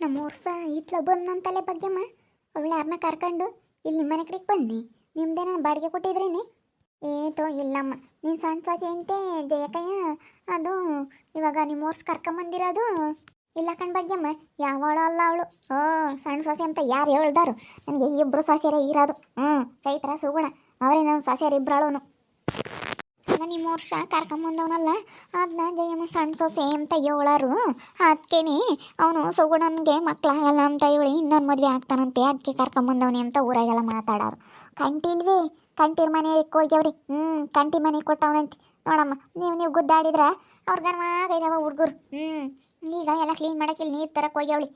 ನಮ್ಮೂರ್ ಇತ್ಲ ಬಂದಂತಲೇ ಬಗ್ಗೆಮ್ಮ ಅವಳು ಯಾರನ್ನ ಕರ್ಕೊಂಡು ಇಲ್ಲಿ ನಿಮ್ಮನೆ ಕಡೆಗೆ ಬನ್ನಿ. ನಿಮ್ದೇನ ಬಾಡಿಗೆ ಕೊಟ್ಟಿದ್ರೇನೆ? ಏತೋ ಇಲ್ಲಮ್ಮ, ನೀನು ಸಣ್ಣ ಸೊಸೆ ಅಂತೆ ಜಯಕಯ್ಯ. ಅದು ಇವಾಗ ನಿಮ್ಮೂರ್ಸ್ ಕರ್ಕೊಂಬಂದಿರೋದು ಇಲ್ಲ ಕಣ್ ಬಗ್ಗೆಮ್ಮ. ಯಾವಳು ಅಲ್ಲ ಅವಳು. ಸಣ್ಣ ಸೊಸೆ ಅಂತ ಯಾರು ಹೇಳ್ದಾರು? ನನಗೆ ಇಬ್ಬರು ಸೊಸೆರೇ ಇರೋದು. ಚೈತ್ರ ಸುಗುಣ ಅವರೇ ನನ್ನ ಸೊಸೆಯರು ಇಬ್ಬರಳು. ಅಲ್ಲ ನಿಮ್ಮ ವರ್ಷ ಕರ್ಕೊಂಬಂದವನಲ್ಲ, ಅದನ್ನ ಜಯಮ್ಮ ಸಣ್ಣ ಸೊಸೆ ಅಂತ ಹೇಳಾರು. ಅದಕ್ಕೇನೆ ಅವನು ಸುಗುಣನಿಗೆ ಮಕ್ಕಳಾಗಲ್ಲ ಅಂತ ಹೇಳಿ ಇನ್ನೊಂದು ಮದುವೆ ಆಗ್ತಾನಂತೆ, ಅದಕ್ಕೆ ಕರ್ಕೊಂಬಂದವನಿ ಅಂತ ಊರಾಗೆಲ್ಲ ಮಾತಾಡೋರು. ಕಂಟಿಲ್ವೇ ಕಂಟಿರ್ ಮನೆಗೆ ಹೋಗ್ಯವ್ರಿ. ಕಂಟಿ ಮನೆಗೆ ಕೊಟ್ಟವನಂತೆ. ನೋಡಮ್ಮ, ನೀವು ಗುದ್ದಾಡಿದ್ರ ಅವ್ರ ಗರ್ವಾಗೈದವ ಹುಡುಗರು. ಈಗ ಎಲ್ಲ ಕ್ಲೀನ್ ಮಾಡೋಕೆ ಇಲ್ಲಿ ನೀರು ತರಕ್ಕೆ ಹೋಗ್ಯವಳಿ.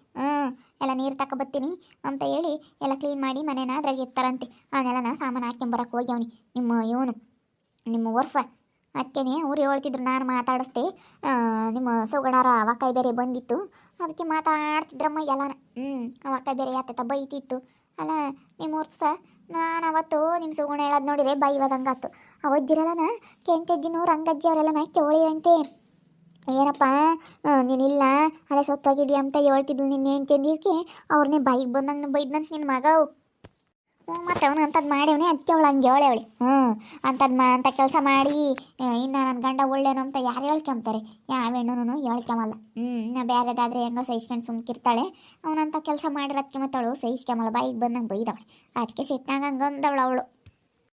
ಎಲ್ಲ ನೀರು ತಗೊಬತ್ತೀನಿ ಅಂತ ಹೇಳಿ ಎಲ್ಲ ಕ್ಲೀನ್ ಮಾಡಿ ಮನೇನ ಅದ್ರಾಗ ಇರ್ತಾರಂತೆ. ಅವನ್ನೆಲ್ಲ ಸಾಮಾನು ಹಾಕ್ಕೊಂಬರಕ್ಕೆ ಹೋಗ್ಯವನಿ ನಿಮ್ಮ ವರ್ಷ. ಅದಕ್ಕೇನೆ ಊರು ಹೇಳ್ತಿದ್ರು, ನಾನು ಮಾತಾಡಿಸ್ದೆ. ನಿಮ್ಮ ಸುಗಣರ ಅವಕಾಯಿ ಬೇರೆ ಬಂದಿತ್ತು, ಅದಕ್ಕೆ ಮಾತಾಡ್ತಿದ್ರಮ್ಮ ಎಲ್ಲನ. ಅವಕಾಯಿ ಬೇರೆ ಯಾತ ಬೈತಿತ್ತು ಅಲ್ಲ ನಿಮ್ಮ ವರ್ಷ. ನಾನು ಅವತ್ತು ನಿಮ್ಮ ಸುಗುಣ ಹೇಳೋದು ನೋಡಿದ್ರೆ ಬೈವದಂಗಾತು. ಅವಜ್ಜಿರಲ್ಲನ ಕೆಂಚಜ್ಜಿನೂ ರಂಗಜ್ಜಿ ಅವರೆಲ್ಲನ ಕೇಳಿರಂತೆ, ಏನಪ್ಪ ನೀನಿಲ್ಲ ಅಲ್ಲೇ ಸೊತ್ತೋಗಿದ್ಯಾ ಅಂತ ಹೇಳ್ತಿದ್ಲು ನಿನ್ನ ಹೆಂಡ್ತಿದ್ದಕ್ಕೆ. ಅವ್ರನ್ನೇ ಬೈಗೆ ಬಂದಂಗೆ ಬೈದ್ನಂತ ನಿನ್ನ ಮಗ. ಮತ್ತು ಅವನು ಅಂಥದ್ದು ಮಾಡ್ಯವನೇ, ಅದಕ್ಕೆ ಅವಳು ಹಂಗೆ ಹೇಳವಳಿ. ಅಂಥ ಕೆಲಸ ಮಾಡಿ ಇನ್ನು ನನ್ನ ಗಂಡ ಒಳ್ಳೇನು ಅಂತ ಯಾರು ಹೇಳ್ಕೊಂತಾರೆ? ಯಾವ ಹೆಣ್ಣು ಹೇಳ್ಕೊಂಬಲ್ಲ. ನಾ ಬೇರೆದಾದರೆ ಹೆಂಗೋ ಸಹಿಸ್ಕೊಂಡು ಸುಮ್ಕಿರ್ತಾಳೆ. ಅವನಂಥ ಕೆಲಸ ಮಾಡಿರೋದಕ್ಕೆ ಮತ್ತವಳು ಸಹಿಸ್ಕೊಂಬಲ್ಲ, ಬಾಯಿಗೆ ಬಂದಂಗೆ ಬೈದವಳೆ. ಅದಕ್ಕೆ ಸಿಟ್ನಾಗ ಹಂಗೆ ಅಂದವಳು ಅವಳು.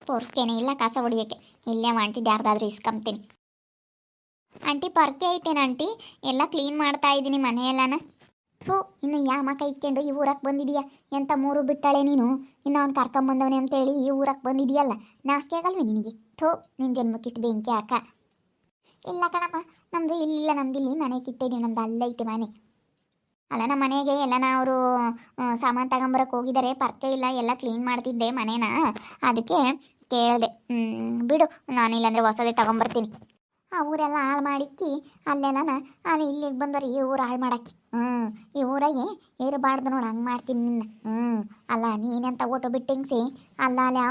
ಪೊರ್ಕೆನೇ ಇಲ್ಲ ಕಸ ಹೊಡಿಯೋಕ್ಕೆ. ಇಲ್ಲೇ ಮಾಡ್ತಿದ್ದು ಯಾರ್ದಾದ್ರೂ ಇಸ್ಕೊಂತೀನಿ. ಆಂಟಿ ಪರ್ಕೆ ಐತೇನ ಆಂಟಿ? ಎಲ್ಲ ಕ್ಲೀನ್ ಮಾಡ್ತಾ ಇದ್ದೀನಿ ಮನೆಯೆಲ್ಲನ. ಇನ್ನು ಯಾಮಕ್ಕ ಇಟ್ಕೊಂಡು ಈ ಊರಕ್ಕೆ ಬಂದಿದೀಯಾ? ಎಂಥ ಮೂರು ಬಿಟ್ಟಾಳೆ ನೀನು. ಇನ್ನು ಅವ್ನು ಕರ್ಕೊಂಬಂದವನೇ ಅಂತೇಳಿ ಈ ಊರಕ್ಕೆ ಬಂದಿದೆಯಲ್ಲ, ನಾಸ್ಕೆ ಆಗಲ್ವೇ ನಿನಗೆ? ನಿನ್ನ ಜನ್ಮಕ್ಕಿಷ್ಟು ಬೆಂಕಿ ಹಾಕ. ಇಲ್ಲ ಕಣಪ್ಪ, ನಮ್ಮದು ಇಲ್ಲ, ನಮ್ದು ಇಲ್ಲಿ ಮನೆ ಕಿತ್ತಿದ್ದೀವಿ, ನಮ್ದು ಅಲ್ಲೈತೆ ಮನೆ. ಅಲ್ಲ ನಮ್ಮ ಮನೆಗೆ ಎಲ್ಲನ ಅವರು ಸಾಮಾನು ತಗೊಂಬರಕ್ಕೆ ಹೋಗಿದ್ದಾರೆ, ಪರ್ಕೆ ಇಲ್ಲ, ಎಲ್ಲ ಕ್ಲೀನ್ ಮಾಡ್ತಿದ್ದೆ ಮನೇನ. ಅದಕ್ಕೆ ಕೇಳಿದೆ. ಬಿಡು, ನಾನು ಇಲ್ಲಾಂದರೆ ಹೊಸದೇ ತಗೊಂಬರ್ತೀನಿ. ಆ ಊರೆಲ್ಲ ಹಾಳು ಮಾಡಿಕ್ಕಿ ಅಲ್ಲೆಲ್ಲನ ಅಲ್ಲಿ ಇಲ್ಲಿಗೆ ಬಂದವ್ರು ಈ ಊರು ಹಾಳು ಮಾಡಕ್ಕೆ. ಈ ಊರಾಗೆ ಇರಬಾರ್ದು ನೋಡು, ಹಂಗೆ ಮಾಡ್ತೀನಿ ನಿನ್ನ. ಅಲ್ಲ ನೀನೆಂತ ಓಟು ಬಿಟ್ಟಿಂಗ್ಸಿ ಅಲ್ಲ ಅಲ್ಲಿ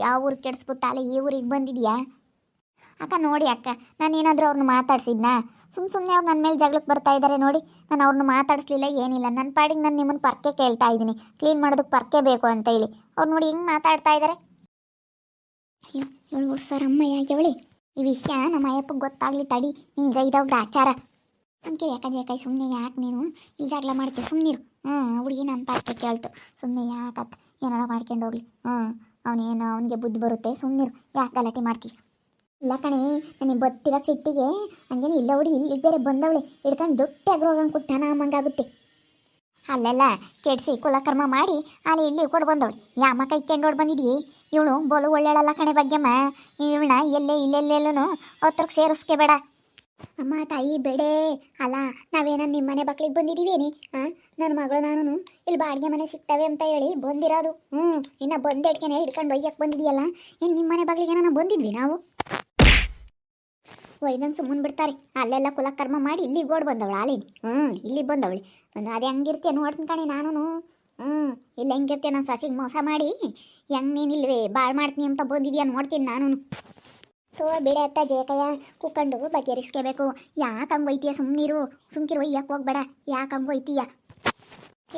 ಆ ಊರಿಗೆ ಕೆಡಿಸ್ಬಿಟ್ಟು ಅಲ್ಲಿ ಈ ಊರಿಗೆ ಬಂದಿದ್ಯಾ ಅಕ್ಕ? ನೋಡಿ ಅಕ್ಕ, ನಾನು ಏನಾದರೂ ಅವ್ರನ್ನ ಮಾತಾಡ್ಸಿದ್ನಾ? ಸುಮ್ಮನೆ ಅವ್ರು ನನ್ನ ಮೇಲೆ ಜಗಳಕ್ಕೆ ಬರ್ತಾ ಇದ್ದಾರೆ ನೋಡಿ. ನಾನು ಅವ್ರನ್ನ ಮಾತಾಡಿಸ್ಲಿಲ್ಲ, ಏನಿಲ್ಲ. ನನ್ನ ಪಾಡಿಗೆ ನಾನು ನಿಮ್ಮನ್ನು ಪರ್ಕೆ ಕೇಳ್ತಾ ಇದ್ದೀನಿ, ಕ್ಲೀನ್ ಮಾಡೋದಕ್ಕೆ ಪರ್ಕೆ ಬೇಕು ಅಂತ ಹೇಳಿ. ಅವ್ರು ನೋಡಿ ಹಿಂಗೆ ಮಾತಾಡ್ತಾ ಇದ್ದಾರೆ. ಅಯ್ಯೋ, ಇವಳು ಸರ್ ಅಮ್ಮಯ್ಯ ಆಗ್ಯವಳಿ. ಈ ವಿಷಯ ನಮ್ಮ ಅಯ್ಯಪ್ಪಗೆ ಗೊತ್ತಾಗ್ಲಿ ತಡಿ. ಈಗ ಇದವ್ರ ಆಚಾರ. ಸುಮ್ಕೆ ಯಾಕೆ ಸುಮ್ಮನೆ ಯಾಕೆ ನೀನು ಇಲ್ಲಿ ಜಗಳ ಮಾಡ್ತೀಯ? ಸುಮ್ಮನಿರು. ಹುಡುಗಿ ನನ್ನ ಪಾರ್ಕೆ ಕೇಳ್ತು, ಸುಮ್ಮನೆ ಯಾಕತ್ತ ಏನಾರ ಮಾಡ್ಕೊಂಡು ಹೋಗ್ಲಿ. ಅವನೇನು ಅವನಿಗೆ ಬುದ್ಧಿ ಬರುತ್ತೆ, ಸುಮ್ಮನಿರು. ಯಾಕೆ ಗಲಾಟೆ ಮಾಡ್ತೀಯ? ಇಲ್ಲ ಕಣೆ, ನನಗೆ ಬತ್ತಿರೋ ಸಿಟ್ಟಿಗೆ ಹಂಗೇನು ಇಲ್ಲ ಹುಡುಗಿ ಇಲ್ಲಿಗೆ ಬೇರೆ ಬಂದವಳೆ, ಹಿಡ್ಕೊಂಡು ದೊಡ್ಡ ಹೋಗಂಗೆ ಕೊಟ್ಟಾನ ಅಮ್ಮಂಗಾಗುತ್ತೆ. ಅಲ್ಲೆಲ್ಲ ಕೆಡಿಸಿ ಕುಲಕರ್ಮ ಮಾಡಿ ಅಲ್ಲಿ ಇಲ್ಲಿ ಕೊಡು ಬಂದವಳು. ಯಾಮಕ್ಕ ಇಕ್ಕೊಂಡು ಬಂದಿದ್ದೀ? ಇವಳು ಬೋಲು ಒಳ್ಳೆಯಲ್ಲ ಕಣೆ ಬಗ್ಗೆಮ್ಮ. ಇವಳನ್ನ ಇಲ್ಲೆಲ್ಲೆಲ್ಲೂ ಹತ್ರಕ್ಕೆ ಸೇರಿಸ್ಕೆ ಬೇಡ. ಅಮ್ಮ ತಾಯಿ ಬೇಡೇ. ಅಲ್ಲ ನಾವೇನ ನಿಮ್ಮ ಮನೆ ಬಕ್ಳಿಗೆ ಬಂದಿದ್ದೀವೇನಿ? ನನ್ನ ಮಗಳು ನಾನು ಇಲ್ಲಿ ಬಾಡಿಗೆ ಮನೆ ಸಿಗ್ತವೆ ಅಂತ ಹೇಳಿ ಬಂದಿರೋದು. ಇನ್ನು ಬಂದೇಡ್ಕೆನೆ ಹಿಡ್ಕೊಂಡು ಒಯ್ಯಕ್ಕೆ ಬಂದಿದೆಯಲ್ಲ. ಏನು ನಿಮ್ಮ ಮನೆ ಬಗ್ಲಿಗೆ ನಾನು ಬಂದಿದ್ವಿ ನಾವು? ಒಯ್ದಂಗೆ ಸುಮ್ಮನೆ ಬಿಡ್ತಾರೆ. ಅಲ್ಲೆಲ್ಲ ಕುಲಕರ್ಮ ಮಾಡಿ ಇಲ್ಲಿಗೆ ಓಡ್ ಬಂದವಳು ಆಲಿನಿ. ಇಲ್ಲಿಗೆ ಬಂದವಳು. ಅದು ಹೆಂಗಿರ್ತೀಯ ನೋಡ್ತೀನಿ ಕಣೆ ನಾನು. ಇಲ್ಲ ಹೆಂಗಿರ್ತೀಯ ನಾನು ಸಸಿಗೆ ಮೋಸ ಮಾಡಿ ಹೆಂಗೆ ನೀನು ಇಲ್ವೇ ಬಾಳು ಮಾಡ್ತೀನಿ ಅಂತ ಬಂದಿದ್ಯಾ ನೋಡ್ತೀನಿ ನಾನು. ಬಿಡೆ ಅತ್ತ ಜೇಕಯ್ಯ ಕುಕ್ಕಂಡು ಬಗೆಹರಿಸ್ಕೋಬೇಕು. ಯಾಕೆ ಹಂಗೆ ಒಯ್ತೀಯ? ಸುಮ್ಕಿರು, ಒಯ್ಯಕ್ಕೆ ಹೋಗ್ಬೇಡ. ಯಾಕೆ ಹಂಗೆ ಒಯ್ತೀಯ?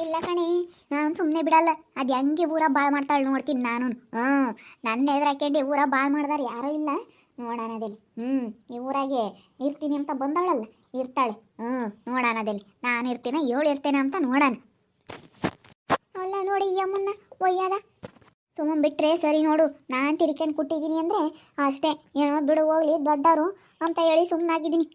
ಇಲ್ಲ ಕಣೆ, ನಾನು ಸುಮ್ಮನೆ ಬಿಡಲ್ಲ. ಅದು ಹೆಂಗೆ ಊರ ಬಾಳು ಮಾಡ್ತಾಳೆ ನೋಡ್ತೀನಿ ನಾನು. ನನ್ನ ಎದುರು ಹಾಕ್ಯಂಡು ಊರ ಬಾಳು ಮಾಡ್ದಾರೆ ಯಾರೂ ಇಲ್ಲ. ನೋಡೋಣದಲ್ಲಿ ಈ ಊರಾಗೆ ಇರ್ತೀನಿ ಅಂತ ಬಂದವಳಲ್ಲ, ಇರ್ತಾಳೆ. ನೋಡೋಣದಲ್ಲಿ ನಾನು ಇರ್ತೇನೆ, ಇರ್ತೇನೆ ಅಂತ ನೋಡೋಣ. ಅಲ್ಲ ನೋಡಿ ಈ ಅಮ್ಮನ್ನ ಒಯ್ಯದ ಸುಮ್ಮನೆ ಬಿಟ್ಟರೆ ಸರಿ ನೋಡು. ನಾನು ತಿರ್ಕೊಂಡು ಕೊಟ್ಟಿದ್ದೀನಿ ಅಂದರೆ ಅಷ್ಟೇ. ಏನೋ ಬಿಡು ಹೋಗ್ಲಿ ದೊಡ್ಡವರು ಅಂತ ಹೇಳಿ ಸುಮ್ಮನಾಗಿದ್ದೀನಿ.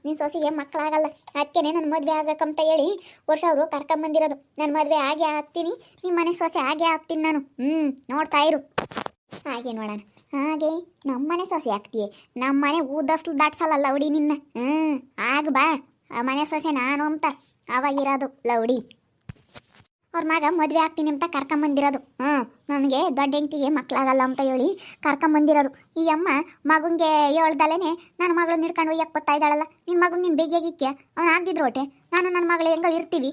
ನಿನ್ನ ಸೊಸೆಗೆ ಮಕ್ಕಳಾಗಲ್ಲ, ಅದಕ್ಕೇನೆ ನನ್ನ ಮದುವೆ ಆಗಕ್ಕಂತ ಹೇಳಿ ವರ್ಷ ಅವರು ಕರ್ಕೊಂಬಂದಿರೋದು. ನನ್ನ ಮದುವೆ ಹಾಗೆ ಆಗ್ತೀನಿ, ನಿಮ್ಮ ಮನೆ ಸೊಸೆ ಹಾಗೆ ಆಗ್ತೀನಿ ನಾನು. ನೋಡ್ತಾ ಇರು. ಹಾಗೆ ನೋಡೋಣ. ಹಾಗೆ ನಮ್ಮನೆ ಸೊಸೆ ಆಗ್ತೀಯ, ನಮ್ಮನೆ ಊದಸ್ಲು ದಾಟ್ಸಲ್ಲ ಲೌಡಿ ನಿನ್ನ. ಆಗ ಬಾ ಆ ಮನೆ ಸೊಸೆ ನಾನು ಅಂತ ಅವಾಗಿರೋದು ಲೌಡಿ. ಅವ್ರ ಮಗ ಮದುವೆ ಆಗ್ತೀನಿ ಅಂತ ಕರ್ಕೊಂಬಂದಿರೋದು. ನನಗೆ ದೊಡ್ಡ ಹೆಂಡತಿಗೆ ಮಕ್ಕಳಾಗಲ್ಲ ಅಂತ ಹೇಳಿ ಕರ್ಕೊಂಬಂದಿರೋದು. ಈ ಅಮ್ಮ ಮಗನಿಗೆ ಹೇಳ್ದಲೇ ನನ್ನ ಮಗಳನ್ನ ಹಿಡ್ಕೊಂಡು ಒಯ್ಯಕ್ಕೆ ಬರ್ತಾ ಇದ್ದಾಳಲ್ಲ. ನಿನ್ನ ಮಗನ ನೀನು ಬೇಗಿಕ್ಯ ಅವ್ನು ಆಗ್ದಿದ್ರು ಒಟ್ಟೆ. ನಾನು ನನ್ನ ಮಗಳು ಹೆಂಗೋ ಇರ್ತೀವಿ.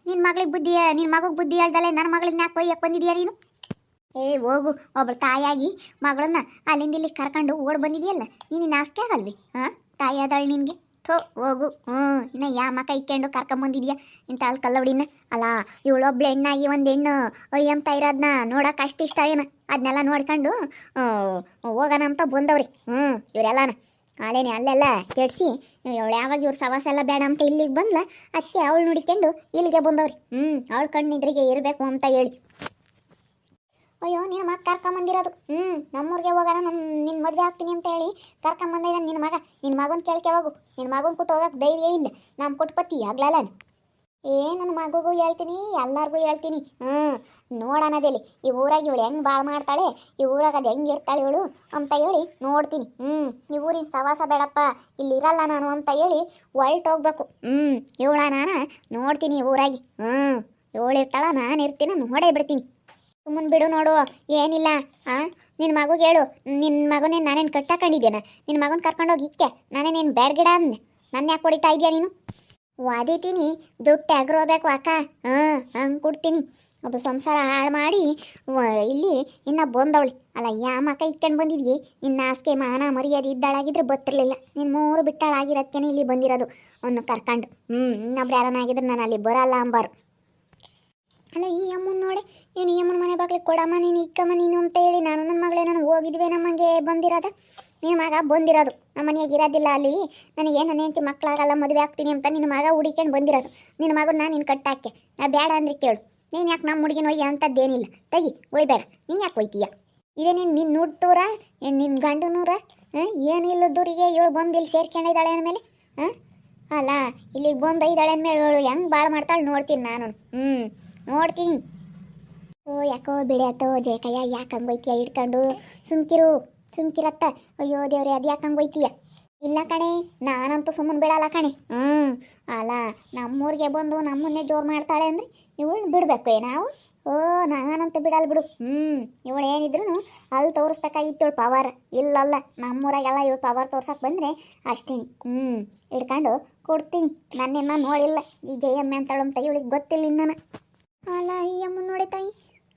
ನಿನ್ನ ಮಗಳಿಗೆ ಬುದ್ಧಿ ಹೇಳ್ದಲೆ ನನ್ನ ಮಗಳನ್ನ ಯಾಕೆ ಒಯ್ಯಕ್ಕೆ ಬಂದಿದೀಯ ನೀನು? ಹೋಗು, ಒಬ್ಬಳು ತಾಯಾಗಿ ಮಗಳನ್ನ ಅಲ್ಲಿಂದ ಇಲ್ಲಿ ಕರ್ಕೊಂಡು ಓಡ್ ಬಂದಿದೆಯಲ್ಲ, ನೀನು ನಾಸ್ಕೆ ಆಗಲ್ವಿ? ತಾಯಿ ಆದಳು ನಿನಗೆ. ಥೋ ಹೋಗು. ಇನ್ನು ಯಾ ಮಕ ಇಕ್ಕೊಂಡು ಕರ್ಕೊಂಬಂದಿದ್ಯಾ ಇಂಥ ಅಲ್ಲಿ ಕಲ್ಲವಡಿನ. ಅಲ್ಲ ಇವಳೊಬ್ಳು ಹೆಣ್ಣಾಗಿ ಒಂದು ಹೆಣ್ಣು ಒಯ್ಯಂತ ಇರೋದನ್ನ ನೋಡಕ್ಕೆ ಅಷ್ಟು ಇಷ್ಟ ಏನು, ಅದನ್ನೆಲ್ಲ ನೋಡ್ಕೊಂಡು ಹೋಗೋಣ ಅಂತ ಬಂದವ್ರಿ. ಇವರೆಲ್ಲನ ಆಳೇನೆ ಅಲ್ಲೆಲ್ಲ ಕೆಡಿಸಿ ಇವಳು ಯಾವಾಗ ಇವ್ರ ಸವಾಸ ಎಲ್ಲ ಬೇಡ ಅಂತ ಇಲ್ಲಿಗೆ ಬಂದ್ಲ, ಅದಕ್ಕೆ ಅವಳು ನೋಡಿಕೊಂಡು ಇಲ್ಲಿಗೆ ಬಂದವ್ರಿ. ಅವಳು ಕಣ್ಣಿದ್ರಿಗೆ ಇರಬೇಕು ಅಂತ ಹೇಳಿ. ಅಯ್ಯೋ ನಿನ್ನ ಮಗ ಕರ್ಕೊಂಬಂದಿರೋದು. ನಮ್ಮೂರಿಗೆ ಹೋಗೋಣ, ನಿನ್ನ ಮದುವೆ ಆಗ್ತೀನಿ ಅಂತ ಹೇಳಿ ಕರ್ಕೊಂಬಂದಿದ್ದ ನಿನ್ನ ಮಗನ ಕೇಳ್ಕೆ ಹೋಗು. ನಿನ್ನ ಮಗನ ಕೊಟ್ಟು ಹೋಗಕ್ಕೆ ಧೈರ್ಯ ಇಲ್ಲ, ನಮ್ಮ ಕೊಟ್ಪತ್ತಿ ಆಗ್ಲಲ್ಲ. ನನ್ನ ಮಗುಗೂ ಹೇಳ್ತೀನಿ, ಎಲ್ಲರಿಗೂ ಹೇಳ್ತೀನಿ. ನೋಡೋಣದೇಲಿ ಈ ಊರಾಗ ಇವಳು ಹೆಂಗೆ ಭಾಳ ಮಾಡ್ತಾಳೆ, ಈ ಊರಾಗ ಅದು ಹೆಂಗೆ ಇರ್ತಾಳೆ ಇವಳು ಅಂತ ಹೇಳಿ ನೋಡ್ತೀನಿ. ಈ ಊರಿನ ಸವಾಸ ಬೇಡಪ್ಪ, ಇಲ್ಲಿ ಇರಲ್ಲ ನಾನು ಅಂತ ಹೇಳಿ ಹೊರ್ಟೋಗ್ಬೇಕು. ಇವಳ ನಾನು ನೋಡ್ತೀನಿ ಊರಾಗಿ. ಇವಳು ಇರ್ತಾಳ, ನಾನು ಇರ್ತೀನಿ, ನೋಡೇ ಬಿಡ್ತೀನಿ. ಸುಮ್ಮನೆ ಬಿಡು ನೋಡು, ಏನಿಲ್ಲ. ನಿನ್ನ ಮಗುಗೆ ಹೇಳು, ನಿನ್ನ ಮಗನೇನು ನಾನೇನು ಕಟ್ಟಾಕೊಂಡಿದ್ದೇನೆ, ನಿನ್ನ ಮಗನ ಕರ್ಕೊಂಡೋಗಿ ಇಕ್ಕೆ ನಾನೇನೇನು ಬ್ಯಾಡ್ಗಿಡ ಅಂದೆ, ನನ್ನ ಯಾಕೆ ಹೊಡಿತಾ ಇದೆಯಾ ನೀನು? ವಾದಿತೀನಿ, ದುಡ್ಡು ಅಗ್ರೋಬೇಕು ಅಕ್ಕ. ಹಂಗೆ ಕೊಡ್ತೀನಿ. ಒಬ್ಬ ಸಂಸಾರ ಹಾಳು ಮಾಡಿ ಇಲ್ಲಿ ಇನ್ನು ಬಂದವಳಿ. ಅಲ್ಲ ಯಾ ಮಕ ಇಟ್ಕೊಂಡು ಬಂದಿದ್ಯಿ, ನಿನ್ನ ಆಸ್ಕೆ ಮಾನ ಮರ್ಯಾದೆ ಇದ್ದಾಳಾಗಿದ್ರೆ ಗೊತ್ತಿರಲಿಲ್ಲ. ನಿನ್ನ ಮೂರು ಬಿಟ್ಟಾಳಾಗಿರೋದಕ್ಕೇನೆ ಇಲ್ಲಿ ಬಂದಿರೋದು ಅವನು ಕರ್ಕೊಂಡು. ಇನ್ನೊಬ್ರು ಯಾರನ್ನಾಗಿದ್ರೆ ನಾನು ಅಲ್ಲಿ ಬರಲ್ಲ ಅಂಬಾರು. ಅಲ್ಲ ಈ ಅಮ್ಮನ ನೋಡಿ, ಏನು ಈ ಅಮ್ಮನ ಮನೆ ಬಾಗ್ಲಿಗೆ ಕೊಡಮ್ಮ ನೀನು, ಇಕ್ಕಮ್ಮ ನೀನು ಅಂತ ಹೇಳಿ ನಾನು ನನ್ನ ಮಗಳೇ ನಾನು ಹೋಗಿದ್ವಿ ನಮಗೆ ಬಂದಿರೋದ. ನಿನ್ನ ಮಗ ಬಂದಿರೋದು ನಮ್ಮ ಮನೆಯಾಗ ಇರೋದಿಲ್ಲ ಅಲ್ಲಿ, ನನಗೆ ನನ್ನ ಹೆಂಡತಿ ಮಕ್ಕಳಾಗಲ್ಲ ಮದುವೆ ಆಗ್ತೀನಿ ಅಂತ ನಿನ್ನ ಮಗ ಹುಡಿಕೊಂಡು ಬಂದಿರೋದು. ನಿನ್ನ ಮಗನ ನೀನು ಕಟ್ಟಾಕೆ ನಾ ಬೇಡ ಅಂದ್ರೆ ಕೇಳು. ನೀನು ಯಾಕೆ ನಮ್ಮ ಹುಡುಗಿನ ಒಯ್ಯ ಅಂಥದ್ದೇನಿಲ್ಲ, ತೆಗಿ ಒಯ್ಬೇಡ. ನೀನು ಯಾಕೆ ಒಯ್ತೀಯ? ಇದೇ ನಿನ್ನ ನುಡ್ತೂರ ಏನು ನಿನ್ನ ಗಂಡನೂರ? ಏನಿಲ್ಲದೂರಿಗೆ ಇವಳು ಬಂದು ಇಲ್ಲಿ ಸೇರ್ಕೊಂಡಿದ್ದಾಳೆ ಅಂದಮೇಲೆ ಅಲ್ಲ ಇಲ್ಲಿಗೆ ಬಂದು ಇದ್ದಾಳೆ ಅಂದಮೇಲೆ ಇವಳು ಹೆಂಗೆ ಭಾಳ ಮಾಡ್ತಾಳೆ ನೋಡ್ತೀನಿ ನಾನು. ನೋಡ್ತೀನಿ. ಯಾಕೋ ಬಿಡತ್ತೋ ಜಯಕಯ್ಯ, ಯಾಕೆ ಹಂಗೆ ಒಯ್ತೀಯ ಹಿಡ್ಕೊಂಡು? ಸುಮ್ಕಿರತ್ತ. ಅಯ್ಯೋ ದೇವ್ರೆ, ಅದು ಯಾಕೆ ಹಂಗೆ ಒಯ್ತೀಯ? ಇಲ್ಲ ಕಣೆ, ನಾನಂತೂ ಸುಮ್ಮನೆ ಬಿಡಲ್ಲ ಕಣೆ. ಅಲ್ಲ ನಮ್ಮೂರಿಗೆ ಬಂದು ನಮ್ಮನ್ನೇ ಜೋರು ಮಾಡ್ತಾಳೆ ಅಂದರೆ ಇವಳು ಬಿಡಬೇಕು ನಾವು? ನಾನಂತೂ ಬಿಡಲ್ಲ ಬಿಡು. ಇವಳು ಏನಿದ್ರು ಅಲ್ಲಿ ತೋರಿಸ್ಬೇಕಾಗಿತ್ತು ಇವಳು ಪವರ್. ಇಲ್ಲಲ್ಲ, ನಮ್ಮೂರಾಗೆಲ್ಲ ಇವಳು ಪವರ್ ತೋರ್ಸಕ್ಕೆ ಬಂದರೆ ಅಷ್ಟೇ. ಹಿಡ್ಕೊಂಡು ಕೊಡ್ತೀನಿ. ನನ್ನೇನ ನೋಡಿಲ್ಲ ಈ ಜಯಮ್ಮ ಅಂತಾಳು ಅಂತ ಇವಳಿಗೆ ಗೊತ್ತಿಲ್ಲ ಇನ್ನೂ. ಅಲ್ಲ ಈ ಅಮ್ಮನ ನೋಡಿ ತಾಯಿ.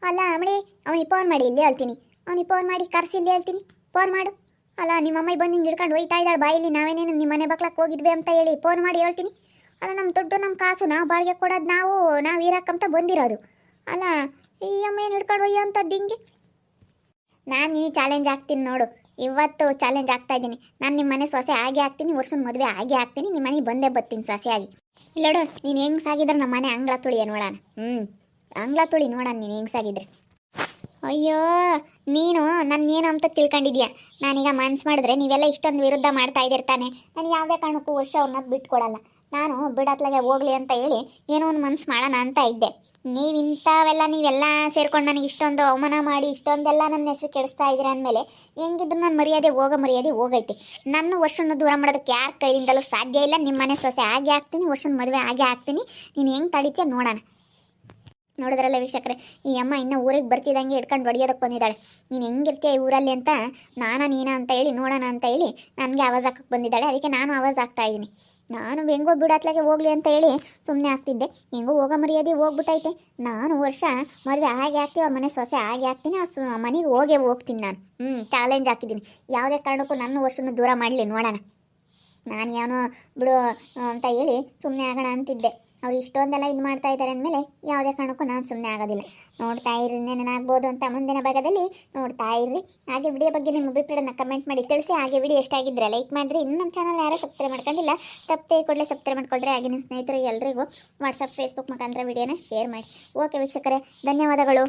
ಅಲ್ಲ ಅಮ್ಮಡಿ, ಅವನಿಗೆ ಫೋನ್ ಮಾಡಿ ಇಲ್ಲಿ ಹೇಳ್ತೀನಿ. ಅವನಿಗೆ ಫೋನ್ ಮಾಡಿ ಕರ್ಸಿ ಇಲ್ಲಿ ಹೇಳ್ತೀನಿ. ಫೋನ್ ಮಾಡು. ಅಲ್ಲ ನಿಮ್ಮಮ್ಮ ಬಂದು ಹಿಂಗೆ ಹಿಡ್ಕೊಂಡು ಒಯ್ತಾ ಇದ್ದಾಳೆ ಬಾಯಿಲಿ, ನಾವೇನೇನು ನಿಮ್ಮ ಮನೆ ಬಕ್ಲಕ್ಕೆ ಹೋಗಿದ್ವಿ ಅಂತ ಹೇಳಿ ಫೋನ್ ಮಾಡಿ ಹೇಳ್ತೀನಿ. ಅಲ್ಲ ನಮ್ಮ ದುಡ್ಡು ನಮ್ಮ ಕಾಸು ನಾವು ಬಾಡಿಗೆ ಕೊಡೋದು, ನಾವು ಇರೋಕ್ಕಂತ ಬಂದಿರೋದು. ಅಲ್ಲ ಈ ಅಮ್ಮ ಏನು ಹಿಡ್ಕೊಂಡು ಒಯ್ಯೋ ಅಂಥದ್ದು ಹಿಂಗೆ? ನಾನು ನೀನು ಚಾಲೆಂಜ್ ಆಗ್ತೀನಿ ನೋಡು. ಇವತ್ತು ಚಾಲೆಂಜ್ ಆಗ್ತಾ ಇದ್ದೀನಿ. ನಾನು ನಿಮ್ಮ ಮನೆ ಸೊಸೆ ಆಗೇ ಆಗ್ತೀನಿ, ವರ್ಷದ ಮದುವೆ ಆಗೇ ಆಗ್ತೀನಿ, ನಿಮ್ಮ ಮನೆಗೆ ಬಂದೇ ಬರ್ತೀನಿ ಸೊಸೆಯಾಗಿ. ಇಲ್ಲೋಡು, ನೀನು ಹೆಂಗೆ ಸಾಗಿದ್ರೆ ನಮ್ಮ ಮನೆ ಅಂಗ್ಲ ತುಳಿಯ ನೋಡೋಣ. ಅಂಗ್ಲ ತುಳಿ ನೋಡೋಣ ನೀನು ಹೆಂಗೆ ಸಾಗಿದ್ರೆ. ಅಯ್ಯೋ ನೀನು ನನ್ನೇನು ಅಂತ ತಿಳ್ಕೊಂಡಿದ್ಯಾ? ನಾನೀಗ ಮನ್ಸು ಮಾಡಿದ್ರೆ ನೀವೆಲ್ಲ ಇಷ್ಟೊಂದು ವಿರುದ್ಧ ಮಾಡ್ತಾ ಇದ್ದಿರ್ತಾನೆ. ನಾನು ಯಾವುದೇ ಕಾರಣಕ್ಕೂ ವರ್ಷ ಅವ್ರನ್ನ ಬಿಟ್ಕೊಡಲ್ಲ. ನಾನು ಬಿಡತ್ಲಾಗೆ ಹೋಗ್ಲಿ ಅಂತ ಹೇಳಿ ಏನೋ ಒಂದು ಮನ್ಸು ಮಾಡೋಣ ಅಂತ ಇದ್ದೆ. ನೀವೆಲ್ಲ ಸೇರ್ಕೊಂಡು ನನಗೆ ಇಷ್ಟೊಂದು ಅವಮಾನ ಮಾಡಿ ಇಷ್ಟೊಂದೆಲ್ಲ ನನ್ನ ಹೆಸರು ಕೆಡಿಸ್ತಾ ಇದ್ದೀರ ಅಂದಮೇಲೆ ಹೆಂಗಿದ್ರು ನನ್ನ ಮರ್ಯಾದೆ ಹೋಗೈತೆ. ನನ್ನ ವರ್ಷನ ದೂರ ಮಾಡೋದಕ್ಕೆ ಯಾರ ಕೈಯಿಂದಲೂ ಸಾಧ್ಯ ಇಲ್ಲ. ನಿಮ್ಮ ಮನೆ ಸೊಸೆ ಆಗೇ ಆಗ್ತೀನಿ, ವರ್ಷನ ಮದುವೆ ಆಗೇ ಆಗ್ತೀನಿ. ನೀನು ಹೆಂಗೆ ತಡಿತೀಯ ನೋಡೋಣ. ನೋಡಿದ್ರಲ್ಲ ವೀಕ್ಷಕರೇ, ಈ ಅಮ್ಮ ಇನ್ನೂ ಊರಿಗೆ ಬರ್ತಿದ್ದಂಗೆ ಹಿಡ್ಕೊಂಡು ಹೊಡಿಯೋದಕ್ಕೆ ಬಂದಿದ್ದಾಳೆ. ನೀನು ಹೆಂಗಿರ್ತೀಯ ಈ ಊರಲ್ಲಿ ಅಂತ ನೀನಾ ಅಂತ ಹೇಳಿ ನೋಡೋಣ ಅಂತ ಹೇಳಿ ನನಗೆ ಆವಾಜ್ ಹಾಕಕ್ಕೆ ಬಂದಿದ್ದಾಳೆ. ಅದಕ್ಕೆ ನಾನು ಆವಾಜ್ ಹಾಕ್ತಾ ಇದ್ದೀನಿ. ನಾನು ಹೆಂಗೋ ಬಿಡತ್ಲಾಗೆ ಹೋಗಲಿ ಅಂತ ಹೇಳಿ ಸುಮ್ಮನೆ ಆಗ್ತಿದ್ದೆ. ಹೆಂಗೋ ಹೋಗೋ ಮರ್ಯಾದೆ ಹೋಗ್ಬಿಟ್ಟೈತೆ. ನಾನು ವರ್ಷ ಮದುವೆ ಹಾಗೆ ಆಗ್ತೀವಿ, ಅವ್ರ ಮನೆ ಸೊಸೆ ಹಾಗೆ ಆಗ್ತೀನಿ, ಆ ಮನೆಗೆ ಹೋಗ್ತೀನಿ ನಾನು. ಚಾಲೆಂಜ್ ಹಾಕಿದ್ದೀನಿ. ಯಾವುದೇ ಕಾರಣಕ್ಕೂ ನನ್ನ ವರ್ಷನ ದೂರ ಮಾಡಲಿ ನೋಡೋಣ. ನಾನು ಏನೋ ಬಿಡು ಅಂತ ಹೇಳಿ ಸುಮ್ಮನೆ ಆಗೋಣ ಅಂತಿದ್ದೆ. ಅವ್ರು ಇಷ್ಟೊಂದೆಲ್ಲ ಇದು ಮಾಡ್ತಾ ಇದ್ದಾರೆ ಅಂದಮೇಲೆ ಯಾವುದೇ ಕಾರಣಕ್ಕೂ ನಾನು ಸುಮ್ಮನೆ ಆಗೋದಿಲ್ಲ. ನೋಡ್ತಾ ಇರ್ರಿ, ಏನಾಗ್ಬೋದು ಅಂತ ಮುಂದಿನ ಭಾಗದಲ್ಲಿ ನೋಡ್ತಾ ಇರ್ರಿ. ಹಾಗೆ ವಿಡಿಯೋ ಬಗ್ಗೆ ನಿಮ್ಮ ಅಭಿಪ್ರಾಯನ ಕಮೆಂಟ್ ಮಾಡಿ ತಿಳಿಸಿ. ಹಾಗೆ ವಿಡಿಯೋ ಎಷ್ಟಾಗಿದ್ದರೆ ಲೈಕ್ ಮಾಡಿರಿ. ಇನ್ನು ನಮ್ಮ ಚಾನಲ್ ಯಾರೋ ಸಬ್ಸ್ಕ್ರೈಬ್ ಮಾಡ್ಕೊಂಡಿಲ್ಲ, ತಪ್ಪೇ ಕೂಡಲೇ ಸಬ್ಸ್ಕ್ರೈಬ್ ಮಾಡ್ಕೊಳ್ರಿ. ಹಾಗೆ ನಿಮ್ಮ ಸ್ನೇಹಿತರಿಗೆ ಎಲ್ರಿಗೂ ವಾಟ್ಸಪ್ ಫೇಸ್ಬುಕ್ ಮುಖಾಂತರ ವಿಡಿಯೋನ ಶೇರ್ ಮಾಡಿ. ಓಕೆ ವೀಕ್ಷಕರೇ, ಧನ್ಯವಾದಗಳು.